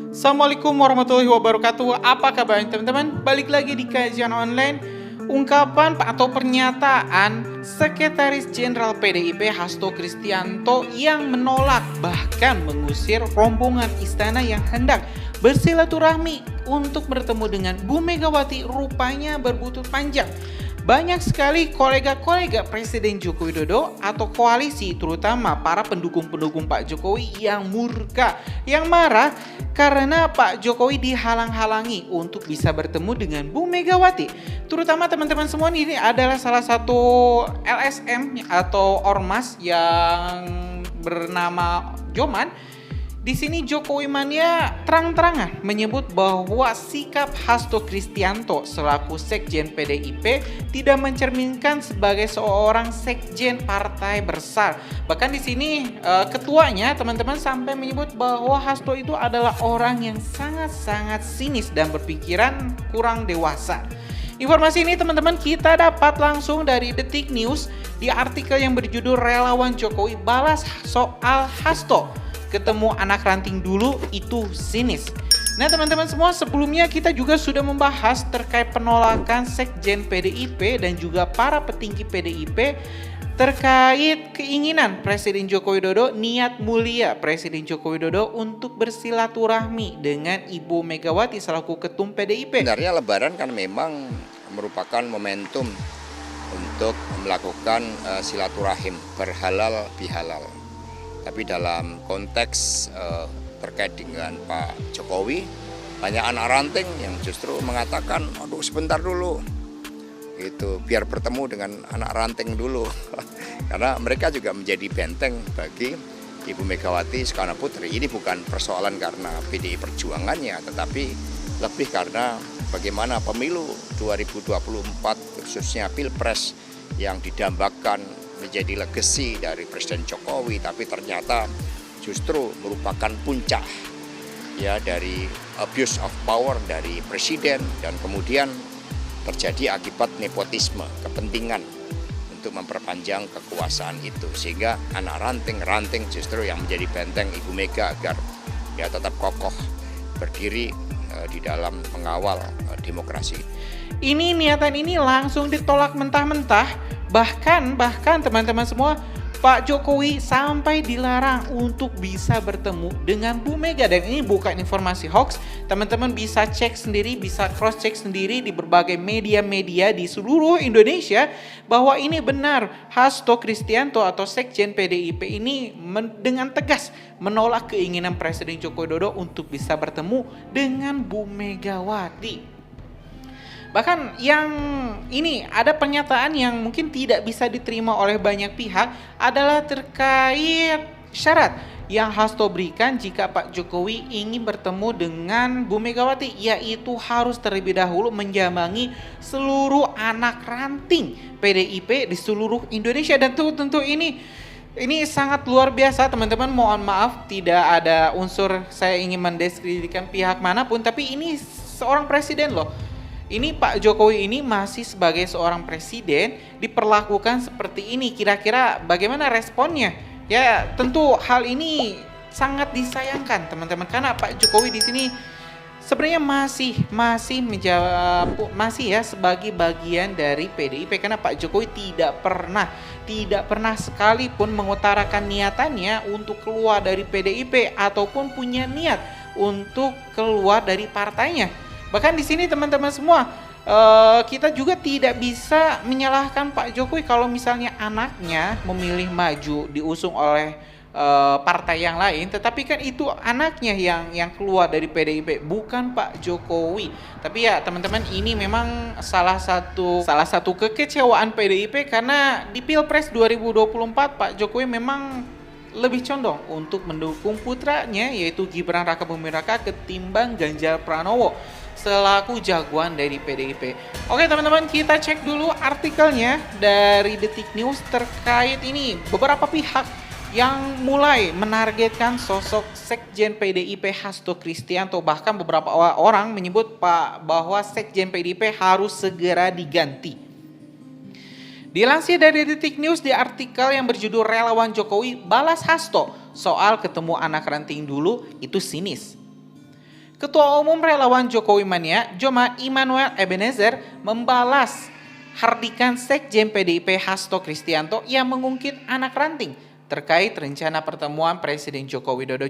Assalamualaikum warahmatullahi wabarakatuh. Apa kabar teman-teman? Balik lagi di kajian online. Ungkapan atau pernyataan Sekretaris Jenderal PDIP Hasto Kristianto yang menolak bahkan mengusir rombongan istana yang hendak bersilaturahmi untuk bertemu dengan Bu Megawati rupanya berbuntut panjang. Banyak sekali kolega-kolega Presiden Joko Widodo atau koalisi, terutama para pendukung-pendukung Pak Jokowi yang murka, yang marah karena Pak Jokowi dihalang-halangi untuk bisa bertemu dengan Bu Megawati. Terutama teman-teman semua, ini adalah salah satu LSM atau ormas yang bernama Joman. Di sini Jokowi mania terang-terangan menyebut bahwa sikap Hasto Kristianto selaku Sekjen PDIP tidak mencerminkan sebagai seorang sekjen partai besar. Bahkan di sini ketuanya teman-teman sampai menyebut bahwa Hasto itu adalah orang yang sangat-sangat sinis dan berpikiran kurang dewasa. Informasi ini teman-teman kita dapat langsung dari Detik News di artikel yang berjudul Relawan Jokowi Balas Soal Hasto. Ketemu anak ranting dulu itu sinis. Nah teman-teman semua, sebelumnya kita juga sudah membahas terkait penolakan Sekjen PDIP dan juga para petinggi PDIP terkait keinginan Presiden Joko Widodo, niat mulia Presiden Joko Widodo untuk bersilaturahmi dengan Ibu Megawati selaku Ketum PDIP. Sebenarnya Lebaran kan memang merupakan momentum untuk melakukan silaturahim berhalal bihalal. Tapi dalam konteks terkait dengan Pak Jokowi, banyak anak ranting yang justru mengatakan, aduh sebentar dulu, gitu, biar bertemu dengan anak ranting dulu. Karena mereka juga menjadi benteng bagi Ibu Megawati Soekarno Putri. Ini bukan persoalan karena PDI Perjuangannya, tetapi lebih karena bagaimana pemilu 2024 khususnya Pilpres yang didambakan menjadi legacy dari Presiden Jokowi, tapi ternyata justru merupakan puncak ya dari abuse of power dari presiden, dan kemudian terjadi akibat nepotisme, kepentingan untuk memperpanjang kekuasaan itu, sehingga anak ranting justru yang menjadi benteng Ibu Mega agar ya tetap kokoh berdiri di dalam mengawal demokrasi. Ini niatan ini langsung ditolak mentah-mentah. Bahkan teman-teman semua, Pak Jokowi sampai dilarang untuk bisa bertemu dengan Bu Mega. Dan ini bukan informasi hoax. Teman-teman bisa cek sendiri, bisa cross check sendiri di berbagai media-media di seluruh Indonesia bahwa ini benar. Hasto Kristianto atau Sekjen PDIP ini dengan tegas menolak keinginan Presiden Joko Widodo untuk bisa bertemu dengan Bu Megawati. Bahkan yang ini ada pernyataan yang mungkin tidak bisa diterima oleh banyak pihak adalah terkait syarat yang Hasto berikan jika Pak Jokowi ingin bertemu dengan Bu Megawati, yaitu harus terlebih dahulu menjambangi seluruh anak ranting PDIP di seluruh Indonesia. Dan tentu ini sangat luar biasa teman-teman. Mohon maaf tidak ada unsur saya ingin mendiskreditkan pihak manapun, tapi ini seorang presiden loh. Ini Pak Jokowi ini masih sebagai seorang presiden diperlakukan seperti ini. Kira-kira bagaimana responnya? Ya tentu hal ini sangat disayangkan teman-teman, karena Pak Jokowi di sini sebenarnya masih ya sebagai bagian dari PDIP, karena Pak Jokowi tidak pernah sekalipun mengutarakan niatannya untuk keluar dari PDIP ataupun punya niat untuk keluar dari partainya. Bahkan di sini teman-teman semua, kita juga tidak bisa menyalahkan Pak Jokowi kalau misalnya anaknya memilih maju diusung oleh partai yang lain, tetapi kan itu anaknya yang keluar dari PDIP, bukan Pak Jokowi. Tapi ya teman-teman, ini memang salah satu kekecewaan PDIP karena di Pilpres 2024 Pak Jokowi memang lebih condong untuk mendukung putranya yaitu Gibran Raka Buming Raka ketimbang Ganjar Pranowo selaku jagoan dari PDIP. Oke teman-teman, kita cek dulu artikelnya dari Detik News terkait ini. Beberapa pihak yang mulai menargetkan sosok Sekjen PDIP Hasto Kristianto. Bahkan beberapa orang menyebut bahwa Sekjen PDIP harus segera diganti. Dilansir dari Detik News di artikel yang berjudul Relawan Jokowi Balas Hasto soal ketemu anak ranting dulu itu sinis. Ketua Umum Relawan Jokowi Mania, Joma Immanuel Ebenezer, membalas hardikan Sekjen PDIP Hasto Kristianto yang mengungkit anak ranting terkait rencana pertemuan Presiden Joko Widodo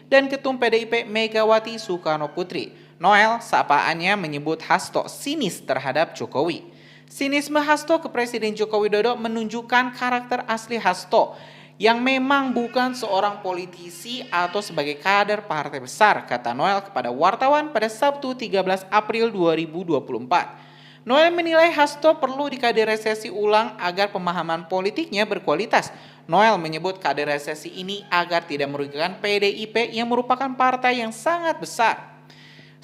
dan Ketum PDIP Megawati Soekarno Putri. Noel sapaannya menyebut Hasto sinis terhadap Jokowi. Sinisme Hasto ke Presiden Joko Widodo menunjukkan karakter asli Hasto yang memang bukan seorang politisi atau sebagai kader partai besar, kata Noel kepada wartawan pada Sabtu 13 April 2024. Noel menilai Hasto perlu dikaderisasi ulang agar pemahaman politiknya berkualitas. Noel menyebut kaderisasi ini agar tidak merugikan PDIP yang merupakan partai yang sangat besar.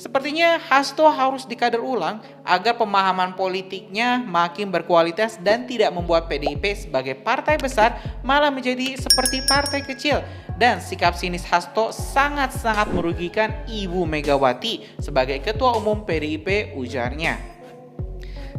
Sepertinya Hasto harus dikader ulang agar pemahaman politiknya makin berkualitas dan tidak membuat PDIP sebagai partai besar malah menjadi seperti partai kecil. Dan sikap sinis Hasto sangat-sangat merugikan Ibu Megawati sebagai Ketua Umum PDIP, ujarnya.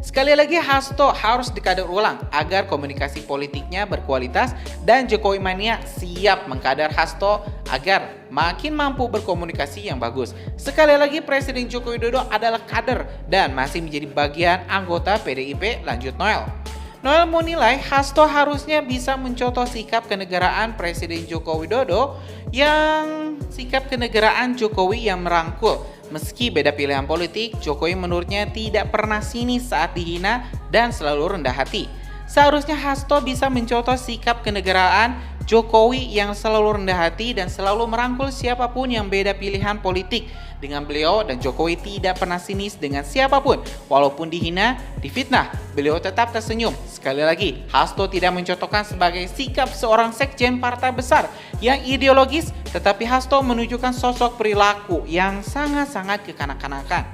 Sekali lagi Hasto harus dikader ulang agar komunikasi politiknya berkualitas dan Jokowi Mania siap mengkader Hasto agar makin mampu berkomunikasi yang bagus. Sekali lagi Presiden Joko Widodo adalah kader dan masih menjadi bagian anggota PDIP, lanjut Noel. Noel menilai Hasto harusnya bisa mencontoh sikap kenegaraan Presiden Joko Widodo yang sikap kenegaraan Jokowi yang merangkul. Meski beda pilihan politik, Jokowi menurutnya tidak pernah sinis saat dihina dan selalu rendah hati. Seharusnya Hasto bisa mencontoh sikap kenegaraan Jokowi yang selalu rendah hati dan selalu merangkul siapapun yang beda pilihan politik. Dengan beliau dan Jokowi tidak pernah sinis dengan siapapun. Walaupun dihina, difitnah, beliau tetap tersenyum. Sekali lagi, Hasto tidak mencontohkan sebagai sikap seorang sekjen partai besar yang ideologis, tetapi Hasto menunjukkan sosok perilaku yang sangat-sangat kekanak-kanakan.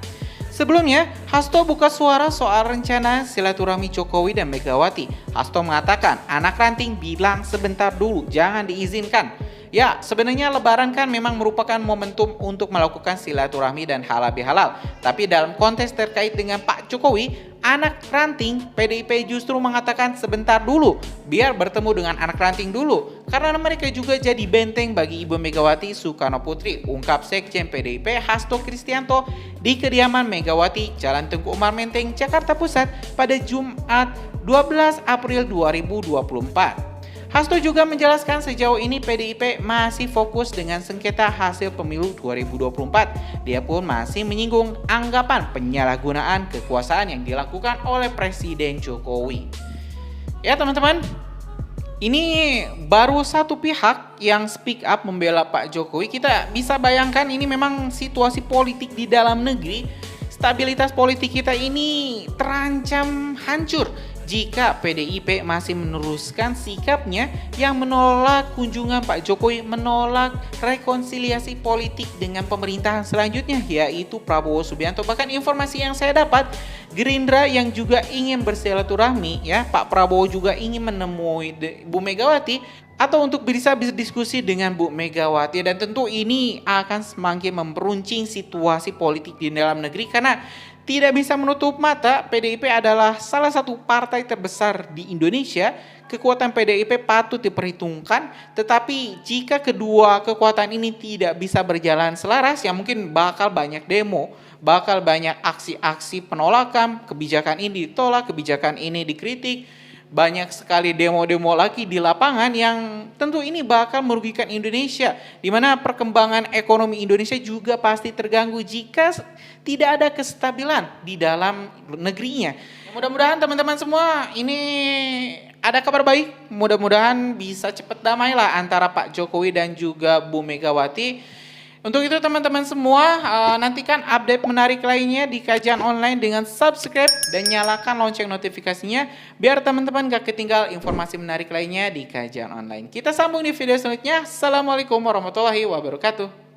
Sebelumnya, Hasto buka suara soal rencana silaturahmi Jokowi dan Megawati. Hasto mengatakan, anak ranting bilang sebentar dulu, jangan diizinkan. Ya, sebenarnya Lebaran kan memang merupakan momentum untuk melakukan silaturahmi dan halal bihalal. Tapi dalam konteks terkait dengan Pak Jokowi, anak ranting PDIP justru mengatakan sebentar dulu, biar bertemu dengan anak ranting dulu. Karena mereka juga jadi benteng bagi Ibu Megawati Soekarno Putri, ungkap Sekjen PDIP Hasto Kristianto di kediaman Megawati, Jalan Tengku Umar Menteng, Jakarta Pusat pada Jumat 12 April 2024. Hasto juga menjelaskan sejauh ini PDIP masih fokus dengan sengketa hasil pemilu 2024. Dia pun masih menyinggung anggapan penyalahgunaan kekuasaan yang dilakukan oleh Presiden Jokowi. Ya teman-teman, ini baru satu pihak yang speak up membela Pak Jokowi. Kita bisa bayangkan ini memang situasi politik di dalam negeri. Stabilitas politik kita ini terancam hancur jika PDIP masih meneruskan sikapnya yang menolak kunjungan Pak Jokowi, menolak rekonsiliasi politik dengan pemerintahan selanjutnya, yaitu Prabowo Subianto. Bahkan informasi yang saya dapat, Gerindra yang juga ingin bersilaturahmi, ya Pak Prabowo juga ingin menemui Bu Megawati atau untuk bisa berdiskusi dengan Bu Megawati, dan tentu ini akan semakin memperuncing situasi politik di dalam negeri karena tidak bisa menutup mata PDIP adalah salah satu partai terbesar di Indonesia. Kekuatan PDIP patut diperhitungkan, tetapi jika kedua kekuatan ini tidak bisa berjalan selaras, ya mungkin bakal banyak demo, bakal banyak aksi-aksi penolakan, kebijakan ini ditolak, kebijakan ini dikritik. Banyak sekali demo-demo lagi di lapangan yang tentu ini bakal merugikan Indonesia, di mana perkembangan ekonomi Indonesia juga pasti terganggu jika tidak ada kestabilan di dalam negerinya. Mudah-mudahan teman-teman semua ini ada kabar baik, mudah-mudahan bisa cepat damai lah antara Pak Jokowi dan juga Bu Megawati. Untuk itu teman-teman semua, nantikan update menarik lainnya di Kajian Online dengan subscribe dan nyalakan lonceng notifikasinya biar teman-teman gak ketinggal informasi menarik lainnya di Kajian Online. Kita sambung di video selanjutnya. Assalamualaikum warahmatullahi wabarakatuh.